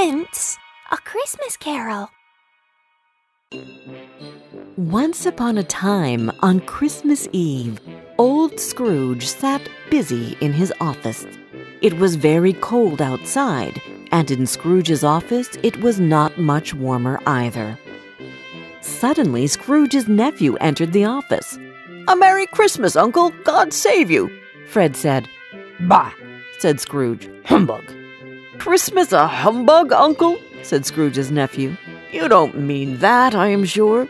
It's a Christmas Carol. Once upon a time, on Christmas Eve, old Scrooge sat busy in his office. It was very cold outside, and in Scrooge's office it was not much warmer either. Suddenly, Scrooge's nephew entered the office. "A Merry Christmas, Uncle! God save you!" Fred said. "Bah!" said Scrooge. "Humbug!" "Christmas a humbug, Uncle?" said Scrooge's nephew. "You don't mean that, I am sure."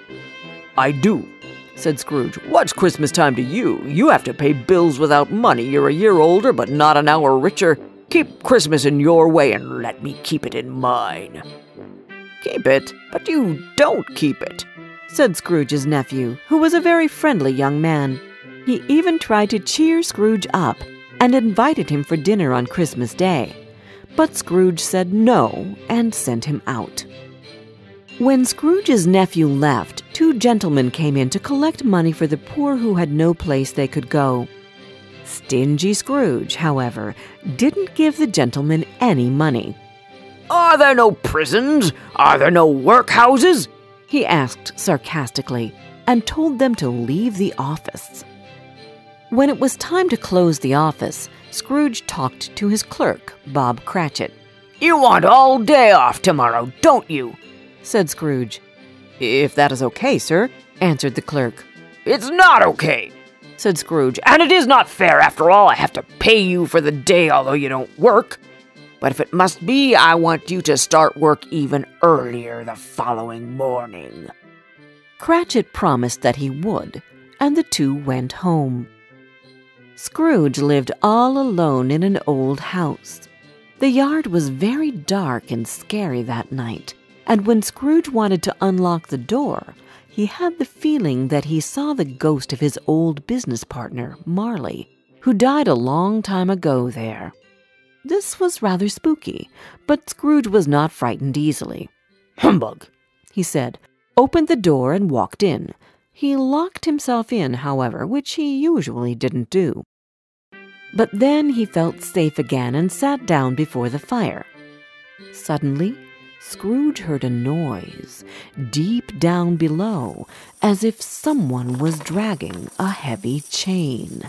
"I do," said Scrooge. "What's Christmas time to you? You have to pay bills without money. You're a year older, but not an hour richer. Keep Christmas in your way and let me keep it in mine." "Keep it? But you don't keep it," said Scrooge's nephew, who was a very friendly young man. He even tried to cheer Scrooge up and invited him for dinner on Christmas Day. But Scrooge said no and sent him out. When Scrooge's nephew left, two gentlemen came in to collect money for the poor who had no place they could go. Stingy Scrooge, however, didn't give the gentlemen any money. "Are there no prisons? Are there no workhouses?" he asked sarcastically, and told them to leave the office. When it was time to close the office, Scrooge talked to his clerk, Bob Cratchit. "You want all day off tomorrow, don't you?" said Scrooge. "If that is okay, sir," answered the clerk. "It's not okay," said Scrooge, "and it is not fair. After all, I have to pay you for the day, although you don't work. But if it must be, I want you to start work even earlier the following morning." Cratchit promised that he would, and the two went home. Scrooge lived all alone in an old house. The yard was very dark and scary that night, and when Scrooge wanted to unlock the door, he had the feeling that he saw the ghost of his old business partner, Marley, who died a long time ago there. This was rather spooky, but Scrooge was not frightened easily. "Humbug," he said, opened the door and walked in. He locked himself in, however, which he usually didn't do. But then he felt safe again and sat down before the fire. Suddenly, Scrooge heard a noise deep down below, as if someone was dragging a heavy chain.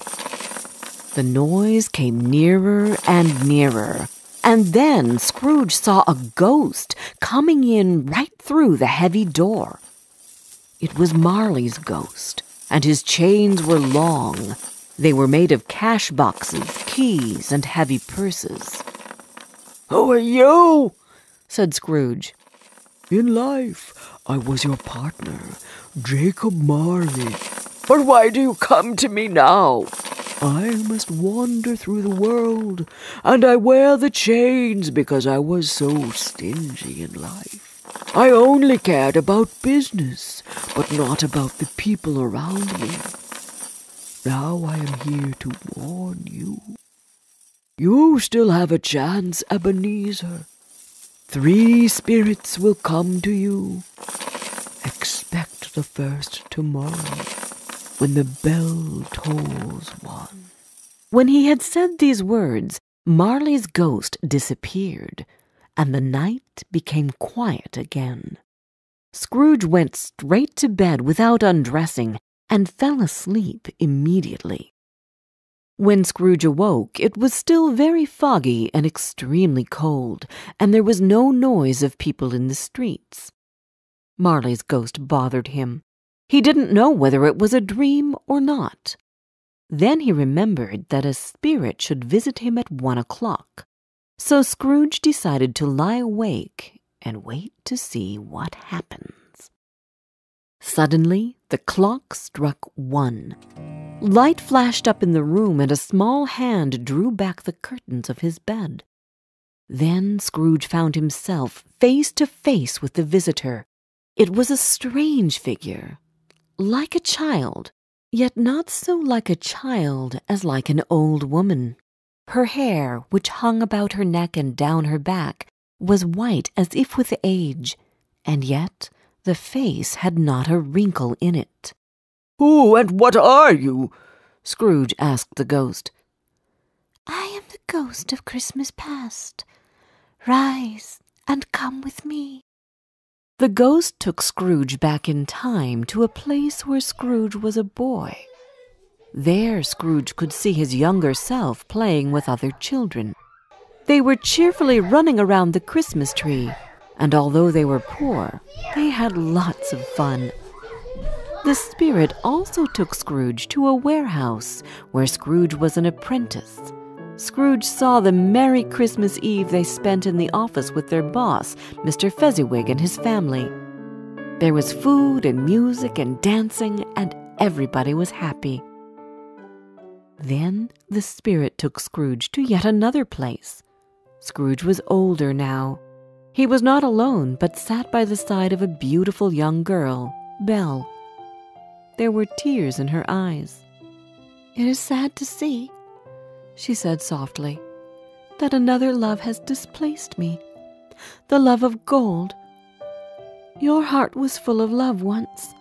The noise came nearer and nearer, and then Scrooge saw a ghost coming in right through the heavy door. It was Marley's ghost, and his chains were long. They were made of cash boxes, keys, and heavy purses. "Who are you?" said Scrooge. "In life, I was your partner, Jacob Marley. But why do you come to me now?" "I must wander through the world, and I wear the chains because I was so stingy in life. I only cared about business, but not about the people around me. Now I am here to warn you. You still have a chance, Ebenezer. 3 spirits will come to you. Expect the first tomorrow, when the bell tolls 1. When he had said these words, Marley's ghost disappeared, and the night became quiet again. Scrooge went straight to bed without undressing, and fell asleep immediately. When Scrooge awoke, it was still very foggy and extremely cold, and there was no noise of people in the streets. Marley's ghost bothered him. He didn't know whether it was a dream or not. Then he remembered that a spirit should visit him at 1 o'clock, so Scrooge decided to lie awake and wait to see what happens. Suddenly, the clock struck 1. Light flashed up in the room, and a small hand drew back the curtains of his bed. Then Scrooge found himself face to face with the visitor. It was a strange figure, like a child, yet not so like a child as like an old woman. Her hair, which hung about her neck and down her back, was white as if with age, and yet the face had not a wrinkle in it. "Who and what are you?" Scrooge asked the ghost. "I am the ghost of Christmas past. Rise and come with me." The ghost took Scrooge back in time to a place where Scrooge was a boy. There Scrooge could see his younger self playing with other children. They were cheerfully running around the Christmas tree, and although they were poor, they had lots of fun. The spirit also took Scrooge to a warehouse where Scrooge was an apprentice. Scrooge saw the merry Christmas Eve they spent in the office with their boss, Mr. Fezziwig, and his family. There was food and music and dancing, and everybody was happy. Then the spirit took Scrooge to yet another place. Scrooge was older now. He was not alone, but sat by the side of a beautiful young girl, Belle. There were tears in her eyes. "It is sad to see," she said softly, "that another love has displaced me, the love of gold. Your heart was full of love once,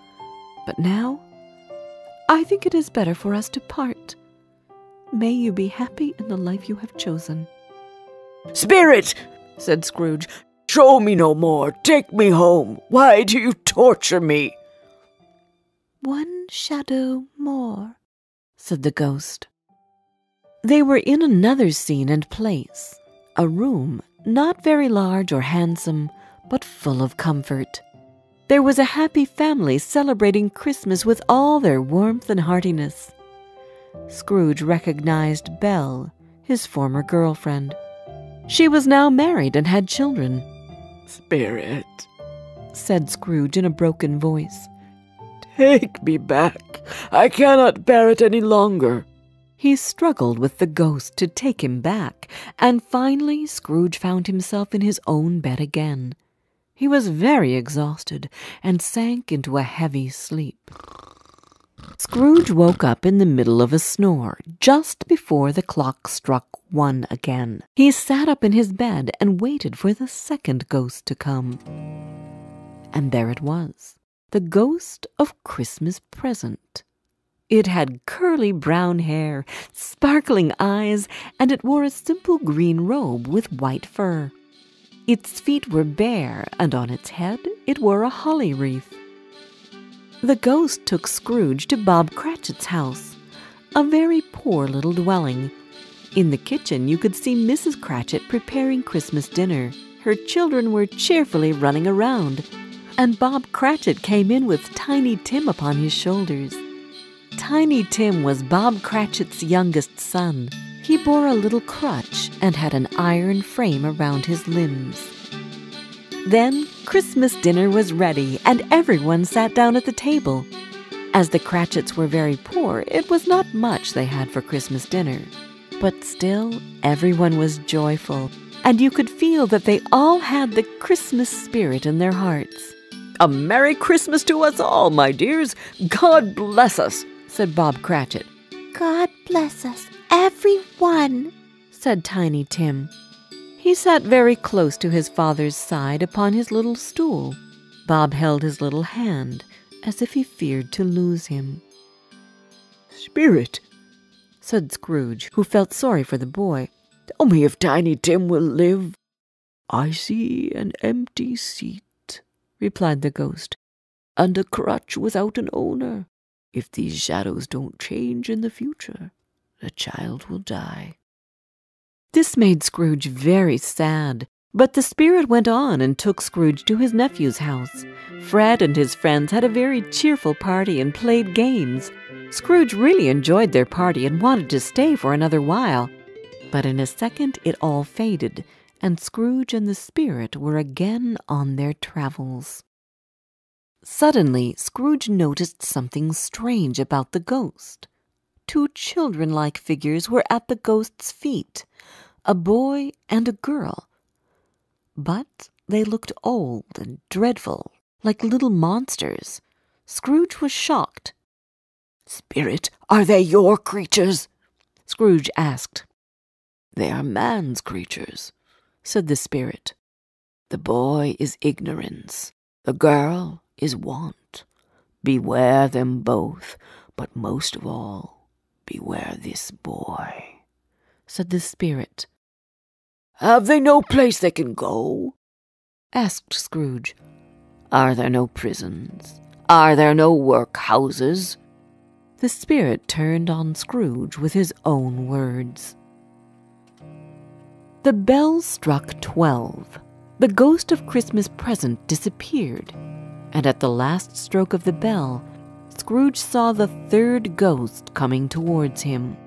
but now I think it is better for us to part. May you be happy in the life you have chosen." "Spirit," said Scrooge, "show me no more. Take me home. Why do you torture me?" "One shadow more," said the ghost. They were in another scene and place, a room not very large or handsome, but full of comfort. There was a happy family celebrating Christmas with all their warmth and heartiness. Scrooge recognized Belle, his former girlfriend. She was now married and had children. "Spirit," said Scrooge in a broken voice, "take me back. I cannot bear it any longer." He struggled with the ghost to take him back, and finally Scrooge found himself in his own bed again. He was very exhausted and sank into a heavy sleep. Scrooge woke up in the middle of a snore, just before the clock struck 1 again. He sat up in his bed and waited for the second ghost to come. And there it was, the ghost of Christmas Present. It had curly brown hair, sparkling eyes, and it wore a simple green robe with white fur. Its feet were bare, and on its head it wore a holly wreath. The ghost took Scrooge to Bob Cratchit's house, a very poor little dwelling. In the kitchen you could see Mrs. Cratchit preparing Christmas dinner. Her children were cheerfully running around, and Bob Cratchit came in with Tiny Tim upon his shoulders. Tiny Tim was Bob Cratchit's youngest son. He bore a little crutch and had an iron frame around his limbs. Then Christmas dinner was ready, and everyone sat down at the table. As the Cratchits were very poor, it was not much they had for Christmas dinner. But still, everyone was joyful, and you could feel that they all had the Christmas spirit in their hearts. "A Merry Christmas to us all, my dears. God bless us," said Bob Cratchit. "God bless us, everyone," said Tiny Tim. He sat very close to his father's side upon his little stool. Bob held his little hand, as if he feared to lose him. "Spirit," said Scrooge, who felt sorry for the boy, "tell me if Tiny Tim will live." "I see an empty seat," replied the ghost, "and a crutch without an owner. If these shadows don't change in the future, the child will die." This made Scrooge very sad, but the spirit went on and took Scrooge to his nephew's house. Fred and his friends had a very cheerful party and played games. Scrooge really enjoyed their party and wanted to stay for another while. But in a second it all faded, and Scrooge and the spirit were again on their travels. Suddenly, Scrooge noticed something strange about the ghost. 2 children-like figures were at the ghost's feet, a boy and a girl. But they looked old and dreadful, like little monsters. Scrooge was shocked. "Spirit, are they your creatures?" Scrooge asked. "They are man's creatures," said the spirit. "The boy is ignorance, the girl is want. Beware them both, but most of all, beware this boy," said the spirit. "Have they no place they can go?" asked Scrooge. "Are there no prisons? Are there no workhouses?" The spirit turned on Scrooge with his own words. The bell struck 12. The ghost of Christmas present disappeared, and at the last stroke of the bell, Scrooge saw the third ghost coming towards him.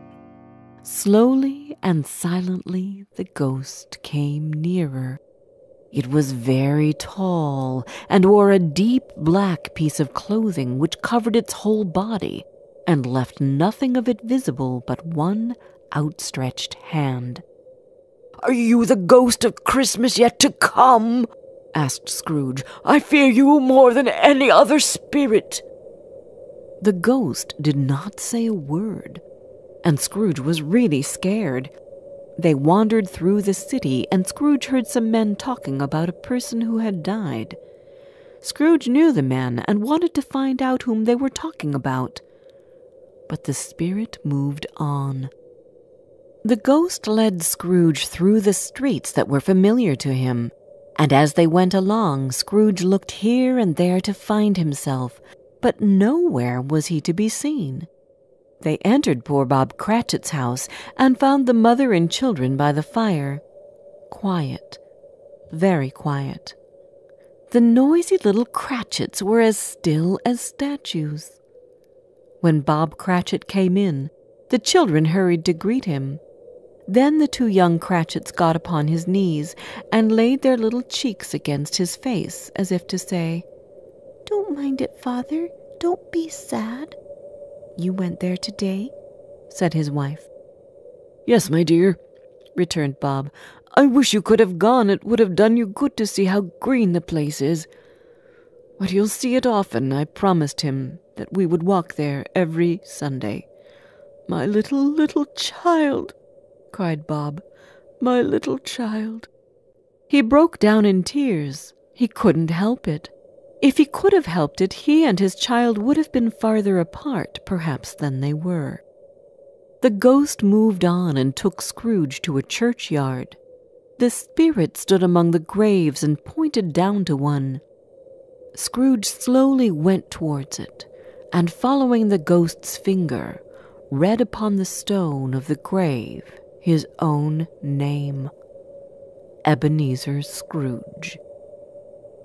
Slowly and silently the ghost came nearer. It was very tall and wore a deep black piece of clothing which covered its whole body and left nothing of it visible but one outstretched hand. "Are you the ghost of Christmas yet to come?" asked Scrooge. "I fear you more than any other spirit." The ghost did not say a word, and Scrooge was really scared. They wandered through the city, and Scrooge heard some men talking about a person who had died. Scrooge knew the men and wanted to find out whom they were talking about. But the spirit moved on. The ghost led Scrooge through the streets that were familiar to him, and as they went along, Scrooge looked here and there to find himself, but nowhere was he to be seen. They entered poor Bob Cratchit's house and found the mother and children by the fire. Quiet, very quiet. The noisy little Cratchits were as still as statues. When Bob Cratchit came in, the children hurried to greet him. Then the two young Cratchits got upon his knees and laid their little cheeks against his face, as if to say, "Don't mind it, Father. Don't be sad." "You went there today?" said his wife. "Yes, my dear," returned Bob. "I wish you could have gone. It would have done you good to see how green the place is. But you'll see it often. I promised him that we would walk there every Sunday." "My little child," cried Bob. "My little child." He broke down in tears. He couldn't help it. If he could have helped it, he and his child would have been farther apart, perhaps, than they were. The ghost moved on and took Scrooge to a churchyard. The spirit stood among the graves and pointed down to one. Scrooge slowly went towards it, and following the ghost's finger, read upon the stone of the grave his own name, Ebenezer Scrooge.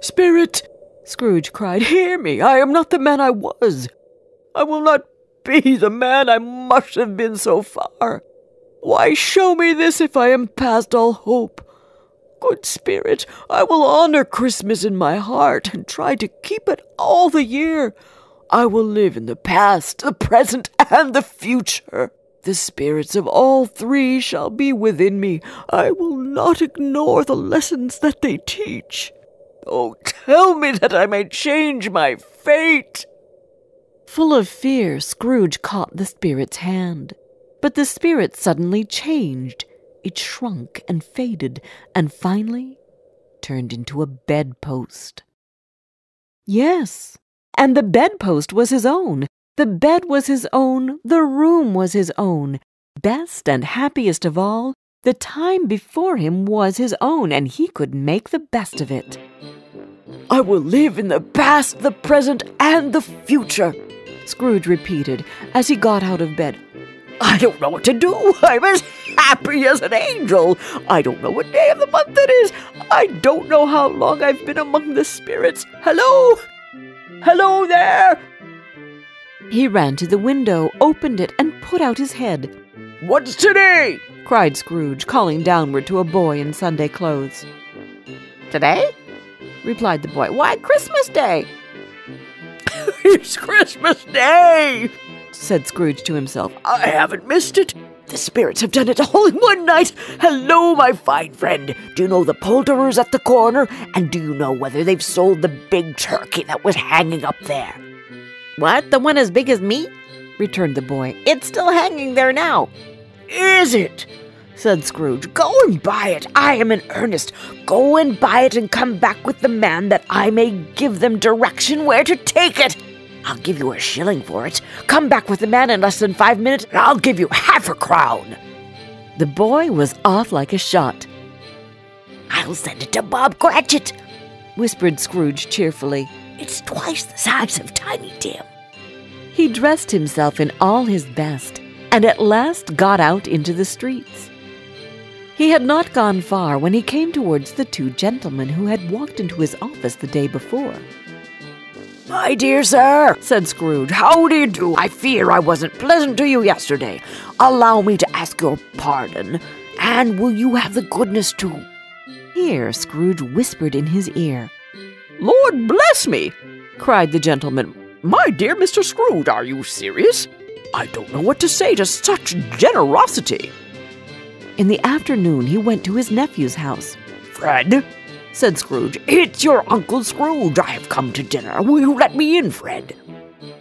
"Spirit!" Scrooge cried, "hear me! I am not the man I was. I will not be the man I must have been so far. Why show me this if I am past all hope? Good Spirit, I will honor Christmas in my heart and try to keep it all the year. I will live in the past, the present, and the future. The spirits of all three shall be within me. I will not ignore the lessons that they teach. Oh, tell me that I may change my fate." Full of fear, Scrooge caught the spirit's hand. But the spirit suddenly changed. It shrunk and faded, and finally turned into a bedpost. Yes, and the bedpost was his own. The bed was his own. The room was his own. Best and happiest of all, the time before him was his own, and he could make the best of it. "I will live in the past, the present, and the future," Scrooge repeated as he got out of bed. "I don't know what to do. I'm as happy as an angel. I don't know what day of the month it is. I don't know how long I've been among the spirits. Hello? Hello there!" He ran to the window, opened it, and put out his head. "What's today?" cried Scrooge, calling downward to a boy in Sunday clothes. "Today?" replied the boy. "Why, Christmas Day." "It's Christmas Day," said Scrooge to himself. "I haven't missed it. The spirits have done it all in one night. Hello, my fine friend. Do you know the poulterers at the corner? And do you know whether they've sold the big turkey that was hanging up there?" "What, the one as big as me?" returned the boy. "It's still hanging there now." "Is it?" said Scrooge. "Go and buy it. I am in earnest. Go and buy it and come back with the man that I may give them direction where to take it. I'll give you a shilling for it. Come back with the man in less than 5 minutes, and I'll give you half a crown." The boy was off like a shot. "I'll send it to Bob Cratchit," whispered Scrooge cheerfully. "It's twice the size of Tiny Tim." He dressed himself in all his best, and at last got out into the streets. He had not gone far when he came towards the two gentlemen who had walked into his office the day before. "My dear sir," said Scrooge, "how do you do? I fear I wasn't pleasant to you yesterday. Allow me to ask your pardon, and will you have the goodness to—" Here Scrooge whispered in his ear. "Lord bless me!" cried the gentleman. "My dear Mr. Scrooge, are you serious? I don't know what to say to such generosity." In the afternoon he went to his nephew's house. "Fred," said Scrooge, "it's your Uncle Scrooge. I have come to dinner. Will you let me in, Fred?"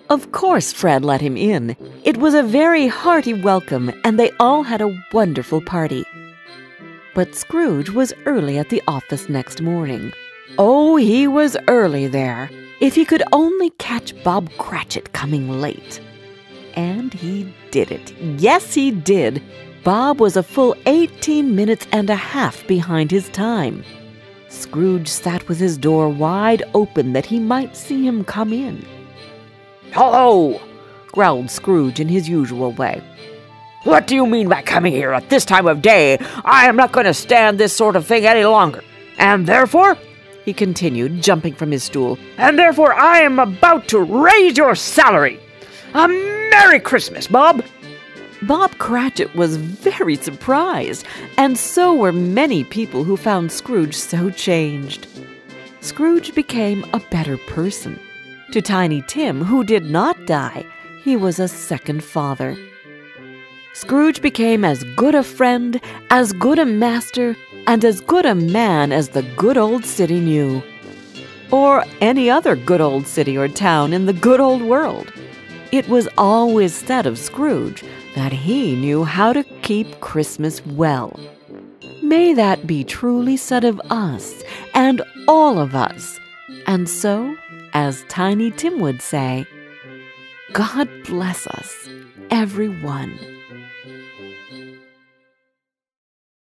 Of course Fred let him in. It was a very hearty welcome, and they all had a wonderful party. But Scrooge was early at the office next morning. Oh, he was early there. If he could only catch Bob Cratchit coming late. And he did it. Yes, he did. Bob was a full 18 minutes and a half behind his time. Scrooge sat with his door wide open that he might see him come in. "Hello!" growled Scrooge in his usual way. "What do you mean by coming here at this time of day? I am not going to stand this sort of thing any longer. And therefore," he continued, jumping from his stool, "and therefore I am about to raise your salary. A Merry Christmas, Bob!" Bob Cratchit was very surprised, and so were many people who found Scrooge so changed. Scrooge became a better person. To Tiny Tim, who did not die, he was a second father. Scrooge became as good a friend, as good a master, and as good a man as the good old city knew. Or any other good old city or town in the good old world. It was always said of Scrooge that he knew how to keep Christmas well. May that be truly said of us and all of us. And so, as Tiny Tim would say, God bless us, everyone.